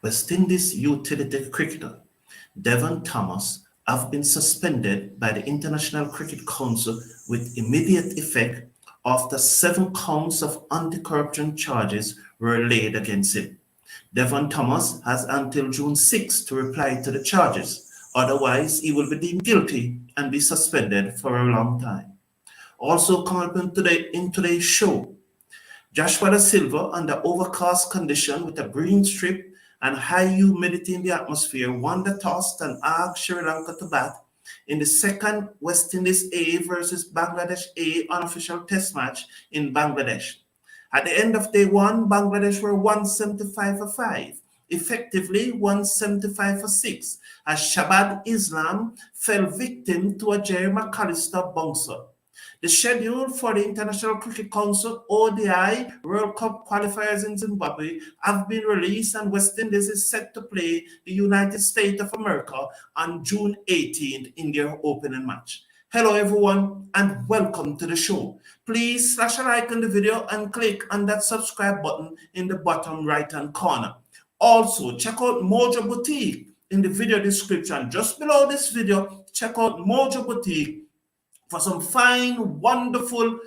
West Indies utility cricketer Devon Thomas have been suspended by the International Cricket Council with immediate effect after 7 counts of anti-corruption charges were laid against him. Devon Thomas has until June 6 to reply to the charges. Otherwise, he will be deemed guilty and be suspended for a long time. Also coming up in today's show, Joshua da Silva, under overcast condition with a green strip and high humidity in the atmosphere, won the toss and asked Sri Lanka to bat in the second West Indies A versus Bangladesh A unofficial test match in Bangladesh. At the end of day one, Bangladesh were 175 for 5, effectively 175 for 6, as Shabad Islam fell victim to a Jerry McAllister bouncer. The schedule for the International Cricket Council ODI World Cup qualifiers in Zimbabwe have been released, and West Indies is set to play the United States of America on June 18th in their opening match. Hello everyone and welcome to the show. Please slash a like on the video and click on that subscribe button in the bottom right hand corner. Also check out Mojo Boutique in the video description. Just below this video, check out Mojo Boutique for some fine, wonderful,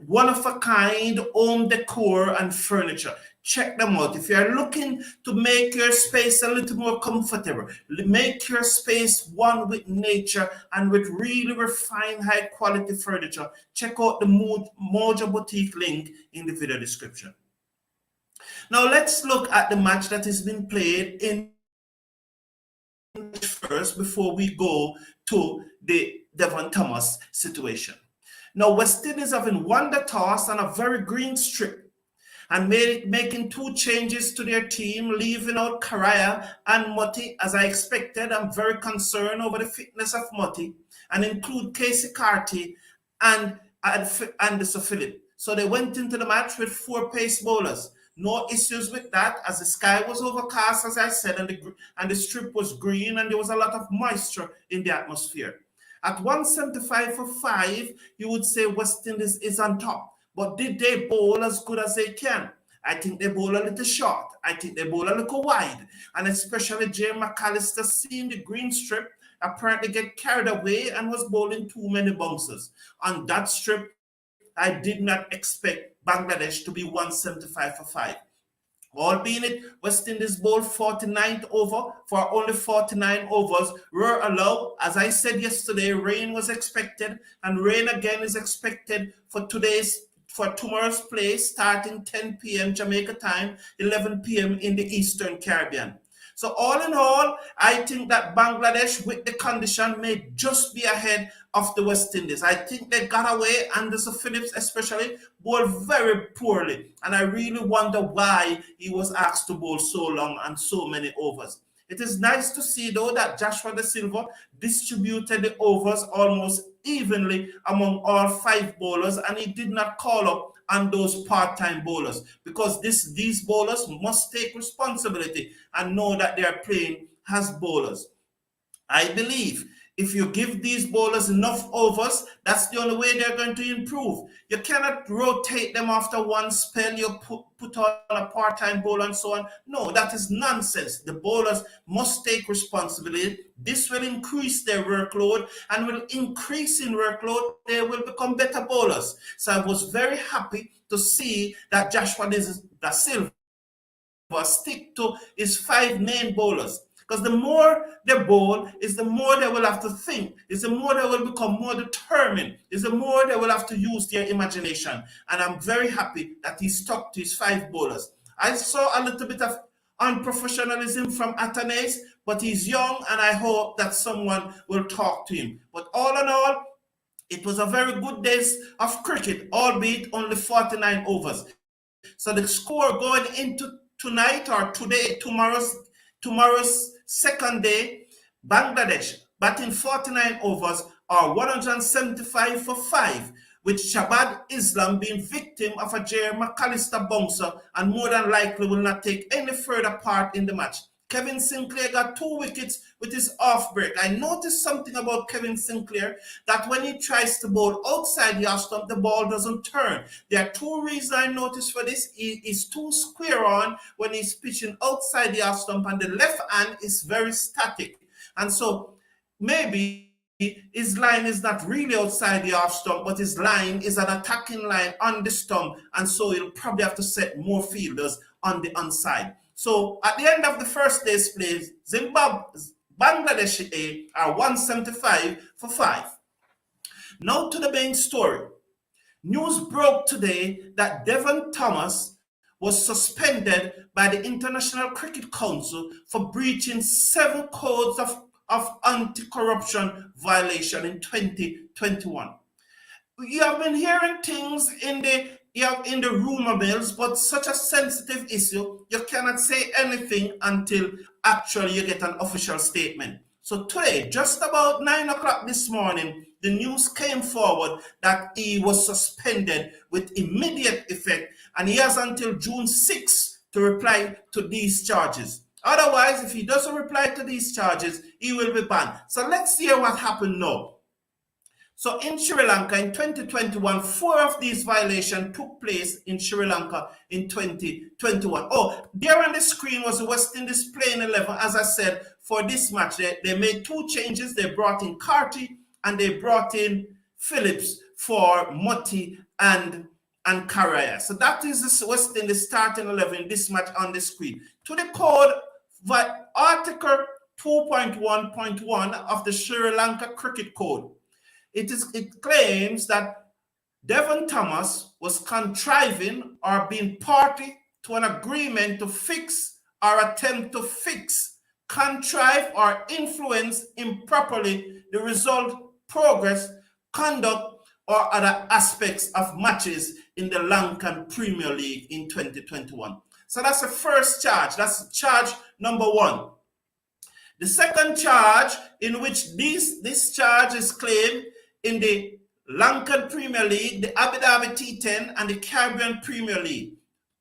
one-of-a-kind home decor and furniture. Check them out. If you're looking to make your space a little more comfortable, make your space one with nature and with really refined, high-quality furniture, check out the Mojo Boutique link in the video description. Now let's look at the match that has been played in first before we go to the Devon Thomas situation. Now, West Indies having won the toss on a very green strip and making 2 changes to their team, leaving out Karaya and Motti as I expected. I'm very concerned over the fitness of Motti, and include Casey Carty and Anderson Phillip. So they went into the match with 4 pace bowlers. No issues with that, as the sky was overcast, as I said, and the strip was green, and there was a lot of moisture in the atmosphere. At 175 for 5, you would say West Indies is on top. But did they bowl as good as they can? I think they bowl a little short. I think they bowl a little wide. And especially Jay McAllister, seeing the green strip, apparently get carried away and was bowling too many bouncers. On that strip, I did not expect Bangladesh to be 175 for 5. Albeit West Indies bowled 49th over. For only 49 overs were allowed. As I said yesterday, rain was expected, and rain again is expected for tomorrow's play, starting 10 p.m. Jamaica time, 11 p.m. in the Eastern Caribbean. So all in all, I think that Bangladesh, with the condition, may just be ahead of the West Indies. I think they got away. Anderson Phillips especially bowled very poorly. And I really wonder why he was asked to bowl so long and so many overs. It is nice to see, though, that Joshua da Silva distributed the overs almost evenly among all 5 bowlers, and he did not call up on those part-time bowlers, because these bowlers must take responsibility and know that they are playing as bowlers. I believe if you give these bowlers enough overs, that's the only way they're going to improve. You cannot rotate them after one spell, you put on a part-time bowler and so on. No, that is nonsense. The bowlers must take responsibility. This will increase their workload, and will increase in workload, they will become better bowlers. So I was very happy to see that Joshua da Silva stick to his 5 main bowlers. Because the more they bowl, is the more they will have to think, is the more they will become more determined, is the more they will have to use their imagination. And I'm very happy that he stuck to his 5 bowlers. I saw a little bit of unprofessionalism from Atanase, but he's young, and I hope that someone will talk to him. But all in all, it was a very good day of cricket, albeit only 49 overs. So the score going into tonight or tomorrow's second day, Bangladesh batting 49 overs or 175 for 5, with Shabad Islam being victim of a Jerry McAllister bouncer and more than likely will not take any further part in the match. Kevin Sinclair got 2 wickets with his off break. I noticed something about Kevin Sinclair, that when he tries to bowl outside the off stump, the ball doesn't turn. There are 2 reasons I noticed for this. He is too square on when he's pitching outside the off stump, and the left hand is very static. And so maybe his line is not really outside the off stump, but his line is an attacking line on the stump, and so he'll probably have to set more fielders on the onside. So at the end of the first day's play, Bangladesh A are 175 for 5. Now to the main story. News broke today that Devon Thomas was suspended by the International Cricket Council for breaching 7 codes of anti-corruption violation in 2021. You have been hearing things in the rumor mills, but such a sensitive issue, you cannot say anything until actually you get an official statement. So today, just about 9 o'clock this morning, the news came forward that he was suspended with immediate effect, and he has until June 6th to reply to these charges. Otherwise, if he doesn't reply to these charges, he will be banned. So let's hear what happened now. So in Sri Lanka in 2021, 4 of these violations took place in Sri Lanka in 2021. Oh, there on the screen was the West Indies playing 11. As I said, for this match, they made 2 changes. They brought in Carty and they brought in Phillips for Motti and Karaya. So that is the West Indies starting 11 this match on the screen. To the code, Article 2.1.1 of the Sri Lanka Cricket Code. It claims that Devon Thomas was contriving or being party to an agreement to fix or attempt to fix, contrive or influence improperly the result, progress, conduct, or other aspects of matches in the Lankan Premier League in 2021. So that's the first charge. That's charge number 1. The second charge, in which this charge is claimed in the Lankan Premier League, the Abu Dhabi T10, and the Caribbean Premier League,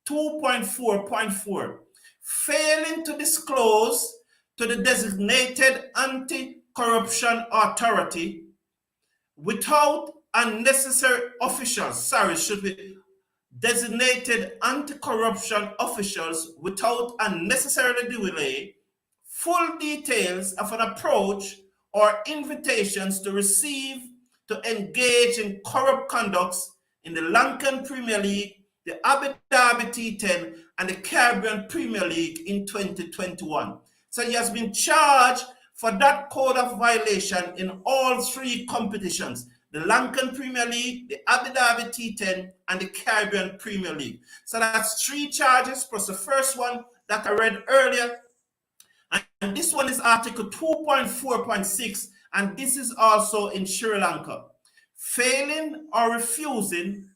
2.4.4, failing to disclose to the designated anti-corruption authority without unnecessary officials, should be designated anti-corruption officials without unnecessarily delay, full details of an approach or invitations to receive, to engage in corrupt conducts in the Lankan Premier League, the Abu Dhabi T10, and the Caribbean Premier League in 2021. So he has been charged for that code of violation in all 3 competitions: the Lankan Premier League, the Abu Dhabi T10, and the Caribbean Premier League. So that's 3 charges plus the first one that I read earlier. And this one is Article 2.4.6, and this is also in Sri Lanka. Failing or refusing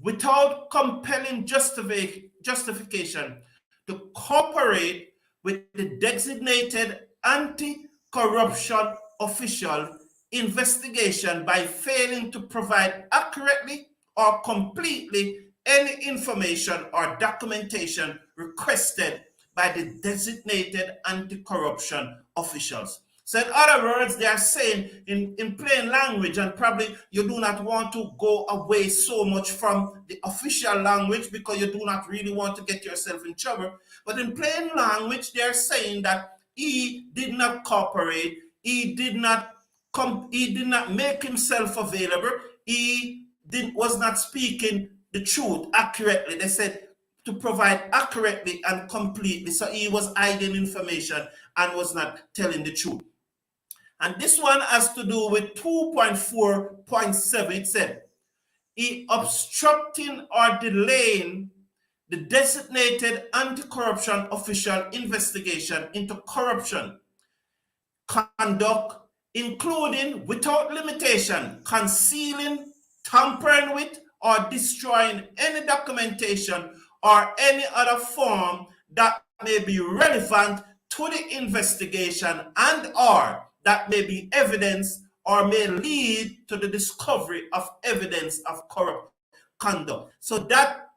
without compelling justification to cooperate with the designated anti-corruption official investigation by failing to provide accurately or completely any information or documentation requested by the designated anti-corruption officials. So in other words, they are saying in plain language, and probably you do not want to go away so much from the official language because you do not really want to get yourself in trouble. But in plain language, they are saying that he did not cooperate, he did not make himself available, he was not speaking the truth accurately. They said to provide accurately and completely. So he was hiding information and was not telling the truth. And this one has to do with 2.4.7. It said, he obstructing or delaying the designated anti-corruption official investigation into corruption conduct, including without limitation, concealing, tampering with, or destroying any documentation or any other form that may be relevant to the investigation and or that may be evidence or may lead to the discovery of evidence of corrupt conduct. So that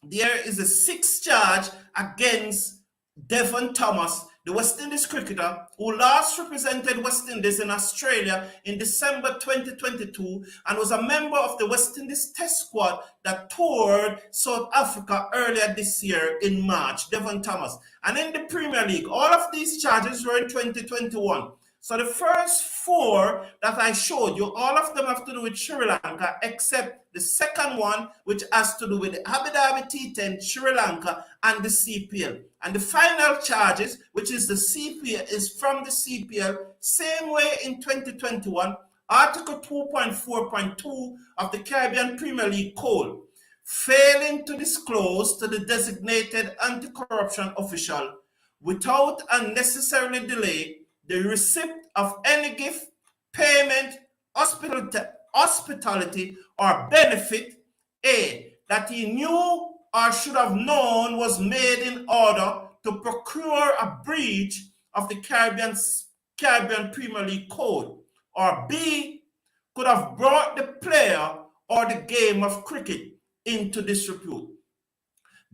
there is a 6th charge against Devon Thomas, the West Indies cricketer who last represented West Indies in Australia in December 2022 and was a member of the West Indies Test squad that toured South Africa earlier this year in March, Devon Thomas. And in the Premier League, all of these charges were in 2021. So the first four that I showed you, all of them have to do with Sri Lanka, except the second one, which has to do with the Abu Dhabi T10, Sri Lanka, and the CPL. And the final charges, which is the CPL, is from the CPL, same way in 2021, Article 2.4.2 of the Caribbean Premier League Code, failing to disclose to the designated anti-corruption official without unnecessarily delay the receipt of any gift, payment, hospitality, or benefit, A, that he knew or should have known was made in order to procure a breach of the Caribbean Premier League Code, or B, could have brought the player or the game of cricket into disrepute.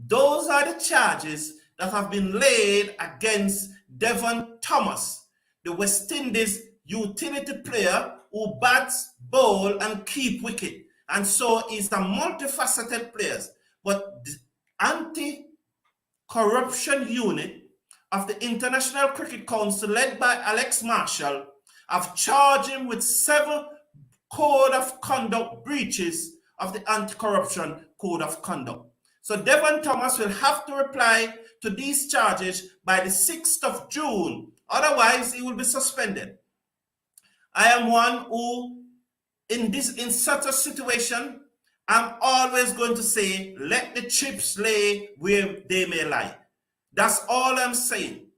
Those are the charges that have been laid against Devon Thomas, the West Indies utility player who bats, bowl, and keep wicket. And so he's a multifaceted player. But the anti-corruption unit of the International Cricket Council, led by Alex Marshall, have charged him with 7 code of conduct breaches of the anti-corruption code of conduct. So Devon Thomas will have to reply to these charges by the 6th of June. Otherwise, he will be suspended. I am one who, in such a situation, I'm always going to say, let the chips lay where they may lie. That's all I'm saying.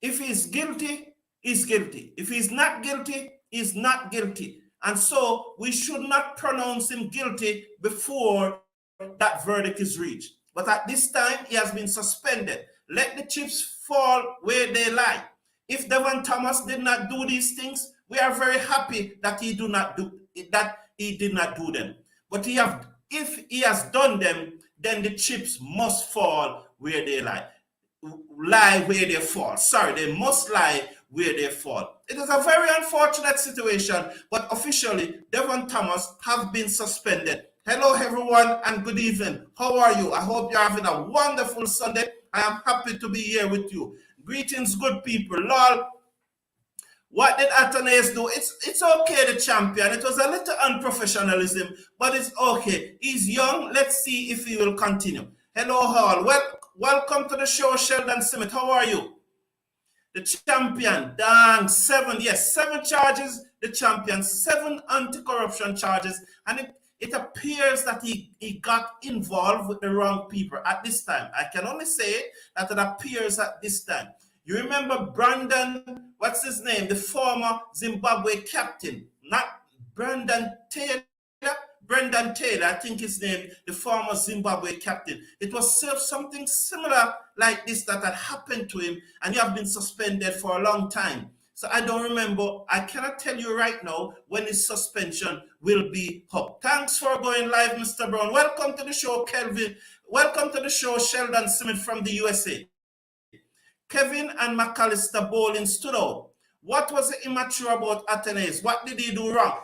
If he's guilty, he's guilty. If he's not guilty, he's not guilty. And so we should not pronounce him guilty before that verdict is reached. But at this time, he has been suspended. Let the chips fall where they lie. If Devon Thomas did not do these things, we are very happy that he did not do them. But if he has done them, then the chips must fall where they lie. Lie where they fall. Sorry, they must lie where they fall. It is a very unfortunate situation, but officially, Devon Thomas have been suspended. Hello, everyone, and good evening. How are you? I hope you're having a wonderful Sunday. I am happy to be here with you. Greetings, good people. Lol, what did Athanasis do? It's okay, the champion. It was a little unprofessionalism, but it's okay. He's young. Let's see if he will continue. Hello, all. Welcome to the show, Sheldon Smith. How are you? The champion, dang, 7 charges. The champion, 7 anti-corruption charges, and it appears that he got involved with the wrong people at this time. I can only say that it appears at this time. You remember Brandon, what's his name? The former Zimbabwe captain, not Brendan Taylor. Brendan Taylor, I think his name, the former Zimbabwe captain. It was something similar like this that had happened to him, and he has been suspended for a long time. So I don't remember. I cannot tell you right now when his suspension will be up. Thanks for going live, Mr. Brown. Welcome to the show, Kelvin. Welcome to the show, Sheldon Smith from the USA. Kevin and McAllister Bowling stood out. What was immature about Athanasis? What did he do wrong?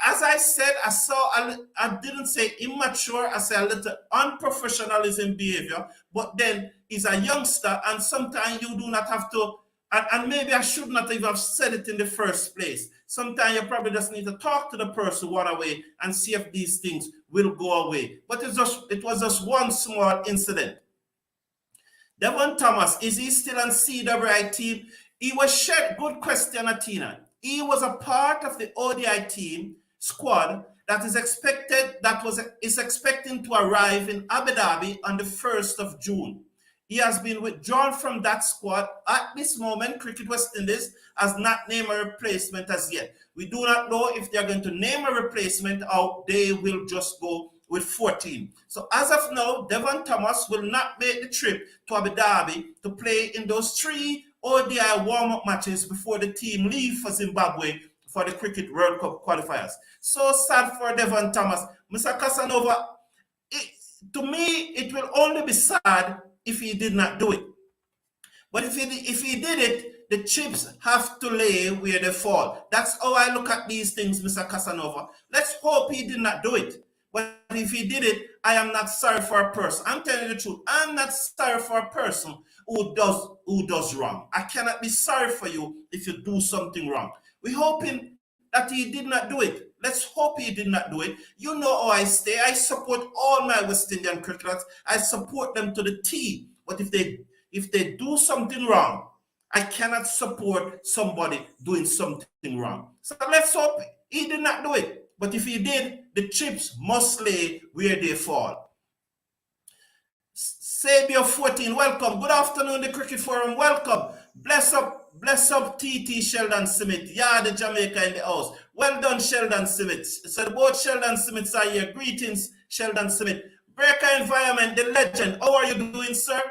As I said, I didn't say immature, I said a little unprofessionalism behavior, but then he's a youngster, and sometimes you do not have to, and maybe I should not even have said it in the first place. Sometimes you probably just need to talk to the person one away and see if these things will go away. But it was just one small incident. Devon Thomas, is he still on CWI team? He was shared. Good question, Atina. He was a part of the ODI team squad that is expecting to arrive in Abu Dhabi on the 1st of June. He has been withdrawn from that squad. At this moment, Cricket West Indies has not named a replacement as yet. We do not know if they are going to name a replacement or they will just go with 14. So as of now, Devon Thomas will not make the trip to Abu Dhabi to play in those 3 ODI warm-up matches before the team leave for Zimbabwe for the Cricket World Cup qualifiers. So sad for Devon Thomas. Mr. Casanova, to me, it will only be sad if he did not do it. But if he did it, the chips have to lay where they fall. That's how I look at these things, Mr. Casanova. Let's hope he did not do it. But if he did it, I am not sorry for a person. I'm telling you the truth. I'm not sorry for a person who does wrong. I cannot be sorry for you if you do something wrong. We're hoping that he did not do it. Let's hope he did not do it. You know how I stay. I support all my West Indian cricketers. I support them to the T. But if they do something wrong, I cannot support somebody doing something wrong. So let's hope he did not do it. But if he did, the chips must lay where they fall. Sabio 14, welcome. Good afternoon, the Cricket Forum. Welcome. Bless up TT Sheldon Smith. Yeah, the Jamaica in the house. Well done, Sheldon Smith. So both Sheldon Smiths are here. Greetings, Sheldon Smith. Breaker Environment, the legend. How are you doing, sir?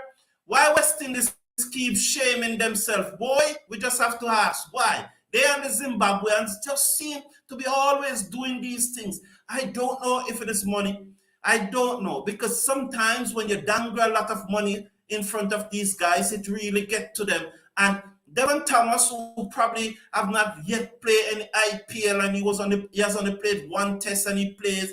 Why West Indies keep shaming themselves? Boy, we just have to ask why. They and the Zimbabweans just seem to be always doing these things. I don't know if it is money. I don't know, because sometimes when you dangle a lot of money in front of these guys, it really gets to them. And Devon Thomas, who probably have not yet played any IPL, and he has only played one test, and he plays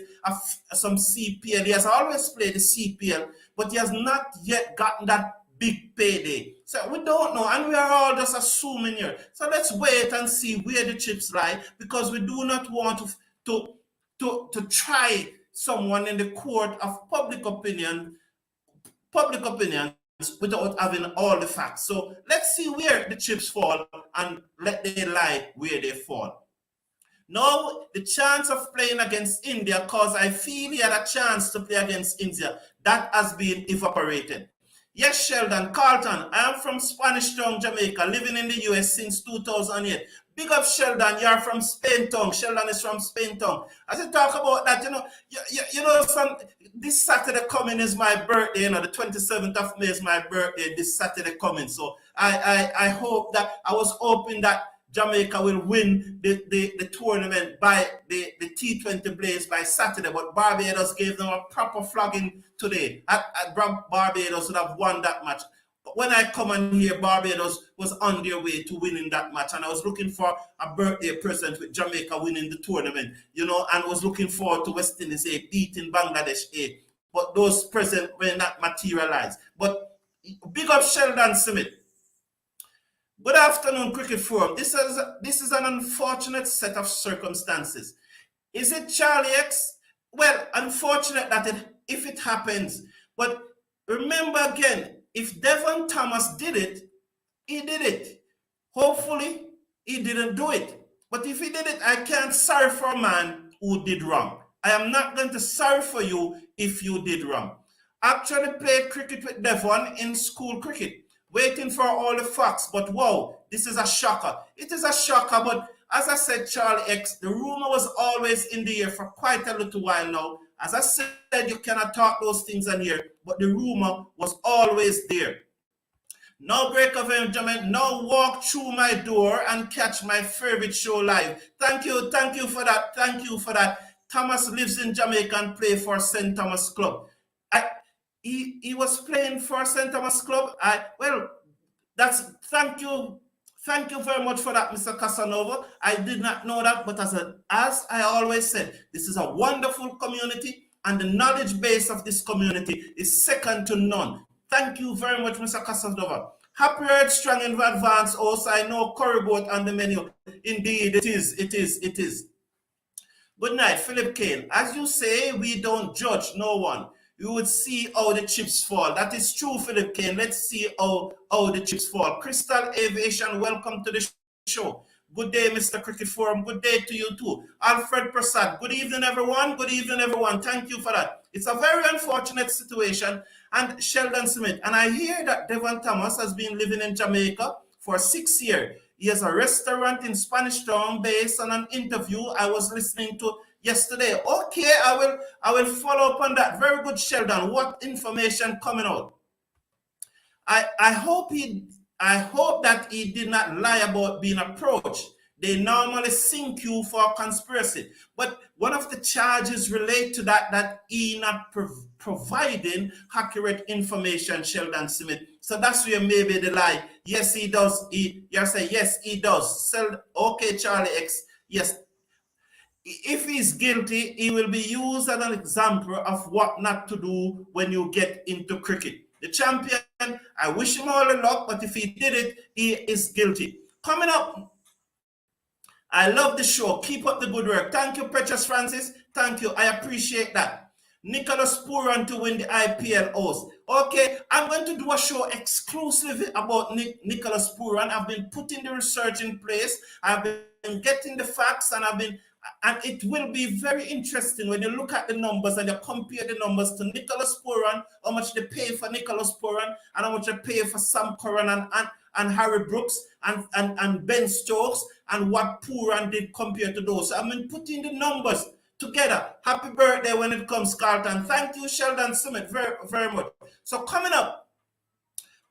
some CPL. He has always played the CPL, but he has not yet gotten that big payday. So we don't know, and we are all just assuming here. So let's wait and see where the chips lie, because we do not want to try someone in the court of public opinion without having all the facts. So let's see where the chips fall and let them lie where they fall. Now, the chance of playing against India, because I feel he had a chance to play against India, that has been evaporated. Yes, Sheldon, Carlton, I am from Spanish Town, Jamaica, living in the US since 2008. Big up, Sheldon, you're from Spain Town. Sheldon is from Spain Town. As you talk about that, this Saturday coming is my birthday, the 27th of May is my birthday, this Saturday coming. So I hope that, I was hoping that Jamaica will win the tournament by the T20 Blaze by Saturday, but Barbados gave them a proper flogging today. Barbados would have won that match. But when I come on here, Barbados was on their way to winning that match, and I was looking for a birthday present with Jamaica winning the tournament, and was looking forward to West Indies beating Bangladesh but those presents were not materialized. But big up Sheldon Smith. Good afternoon, Cricket Forum. This is an unfortunate set of circumstances. Is it Charlie X? Well, unfortunate that if it happens. But remember again, if Devon Thomas did it, he did it. Hopefully, he didn't do it. But if he did it, I can't sorry for a man who did wrong. I am not going to sorry for you if you did wrong. Actually played cricket with Devon in school cricket, waiting for all the facts, but wow, this is a shocker. It is a shocker, but as I said, Charlie X, the rumor was always in the air for quite a little while now. As I said, you cannot talk those things in here, but the rumor was always there. No break of enjoyment, no walk through my door and catch my favorite show live. Thank you for that. Thomas lives in Jamaica and plays for St. Thomas Club. He was playing for St. Thomas Club. Thank you very much for that, Mr. Casanova. I did not know that, but as I always said, this is a wonderful community, and the knowledge base of this community is second to none. Thank you very much, Mr. Casanova. Happy Earth Strong in advance. Also, I know curry goat on the menu. Indeed, it is. Good night, Philip Kane. As you say, we don't judge no one. You would see how the chips fall. That is true, Philip Kane. Let's see how the chips fall. Crystal Aviation, welcome to the show. Good day, Mr. Cricket Forum. Good day to you too. Alfred Prasad, good evening, everyone. Good evening, everyone. Thank you for that. It's a very unfortunate situation. And Sheldon Smith, and I hear that Devon Thomas has been living in Jamaica for 6 years. He has a restaurant in Spanish Town based on an interview I was listening to yesterday. Okay, I will follow up on that. Very good, Sheldon. What information coming out? I hope that he did not lie about being approached. they normally sink you for conspiracy. But one of the charges relate to that he not providing accurate information, Sheldon Smith. So that's where maybe the lie. Yes, he does. You say yes, he does. Okay, Charlie X. Yes, if he's guilty, he will be used as an example of what not to do when you get into cricket. The champion, I wish him all the luck, but if he did it, he is guilty. Coming up, I love the show. Keep up the good work. Thank you, Precious Francis. Thank you. I appreciate that. Nicholas Puran to win the IPL host. Okay, I'm going to do a show exclusively about Nicholas Puran. I've been putting the research in place. I've been getting the facts, and it will be very interesting when you look at the numbers and you compare the numbers to Nicholas Puran, how much they pay for Nicholas Puran, and how much they pay for Sam Curran and Harry Brooks and Ben Stokes, and what Puran did compared to those. So I've been putting the numbers together. Happy birthday when it comes, Carlton. Thank you, Sheldon Summit, very, very much. So coming up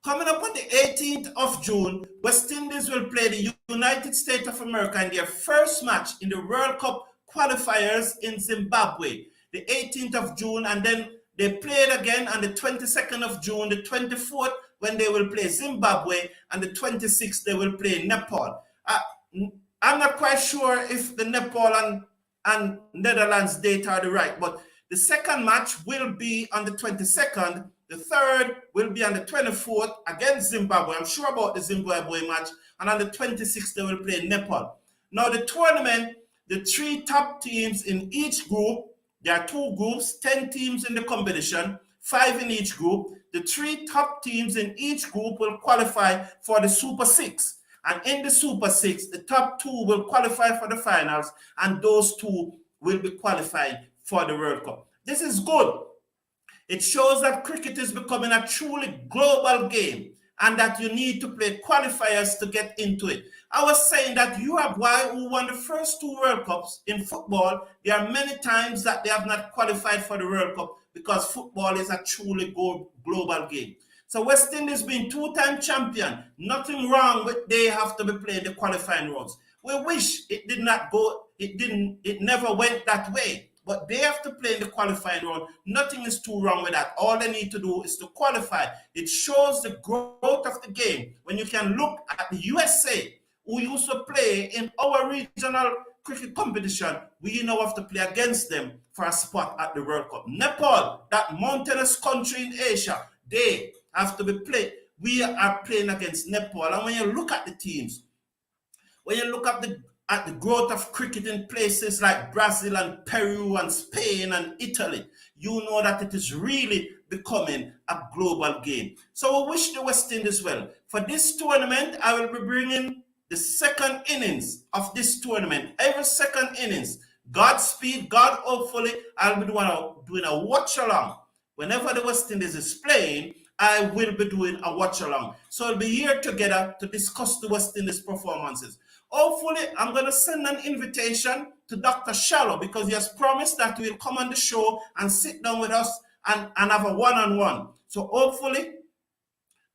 on the 18th of June, West Indies will play the United States of America in their first match in the World Cup qualifiers in Zimbabwe, the 18th of June, and then they played again on the 22nd of June, the 24th, when they will play Zimbabwe, and the 26th, they will play Nepal. I'm not quite sure if the Nepal and Netherlands date are the right, but the second match will be on the 22nd. The third will be on the 24th against Zimbabwe. I'm sure about the Zimbabwe match. And on the 26th, they will play Nepal. Now, the tournament, the three top teams in each group, there are two groups, 10 teams in the competition, 5 in each group. The three top teams in each group will qualify for the Super 6. And in the Super 6, the top 2 will qualify for the finals, and those 2 will be qualifying for the World Cup. This is good. It shows that cricket is becoming a truly global game and that you need to play qualifiers to get into it. I was saying that Uruguay, who won the first 2 World Cups in football, there are many times that they have not qualified for the World Cup because football is a truly global game. So West Indies being 2-time champion, nothing wrong with they have to be playing the qualifying rounds. We wish it did not go, it never went that way. But they have to play in the qualifying round. Nothing is too wrong with that. All they need to do is to qualify. It shows the growth of the game. When you can look at the USA, who used to play in our regional cricket competition, we now have to play against them for a spot at the World Cup. Nepal, that mountainous country in Asia, they have to be played. We are playing against Nepal. And when you look at the teams, when you look at the growth of cricket in places like Brazil and Peru and Spain and Italy, you know that it is really becoming a global game. So we wish the West Indies well. For this tournament, I will be bringing the second innings of this tournament. Every second innings, Godspeed, God, hopefully, I'll be doing a watch-along. Whenever the West Indies is playing, I will be doing a watch-along. So we'll be here together to discuss the West Indies performances. Hopefully, I'm going to send an invitation to Dr. Shallow because he has promised that he will come on the show and sit down with us and have a one-on-one. So hopefully,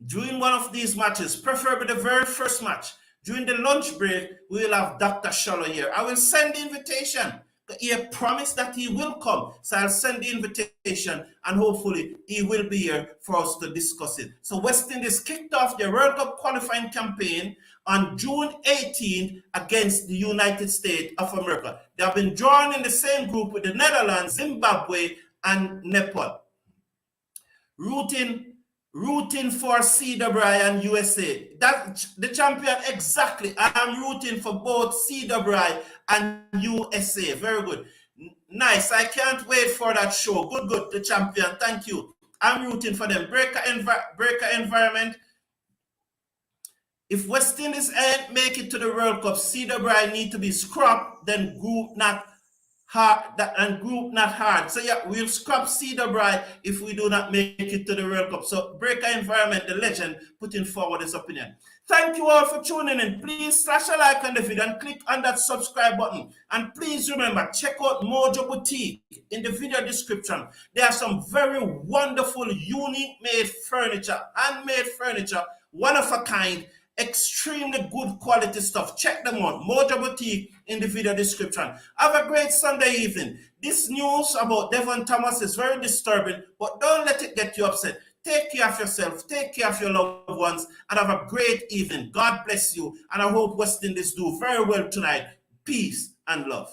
during one of these matches, preferably the very first match, during the lunch break, we will have Dr. Shallow here. I will send the invitation. He has promised that he will come. So I'll send the invitation and hopefully he will be here for us to discuss it. So West Indies kicked off their World Cup qualifying campaign on June 18th against the United States of America. They have been drawn in the same group with the Netherlands, Zimbabwe, and Nepal. Rooting for CWI and USA. That's the champion, exactly. I'm rooting for both CWI and USA. Very good. Nice. I can't wait for that show. Good. The champion. Thank you. I'm rooting for them. Breaker environment. If West Indies ain't make it to the World Cup, CWI need to be scrapped, then group not hard. So yeah, we'll scrap CWI if we do not make it to the World Cup. So Breaker Environment, the legend, putting forward his opinion. Thank you all for tuning in. Please slash a like on the video and click on that subscribe button. And please remember, check out Mojo Boutique in the video description. There are some very wonderful, unique made furniture, handmade furniture, one of a kind, Extremely good quality stuff. Check them out. Mojo Boutique in the video description. Have a great Sunday evening. This news about Devon Thomas is very disturbing, but don't let it get you upset. Take care of yourself, take care of your loved ones, and have a great evening. God bless you, and I hope West Indies do very well tonight. Peace and love.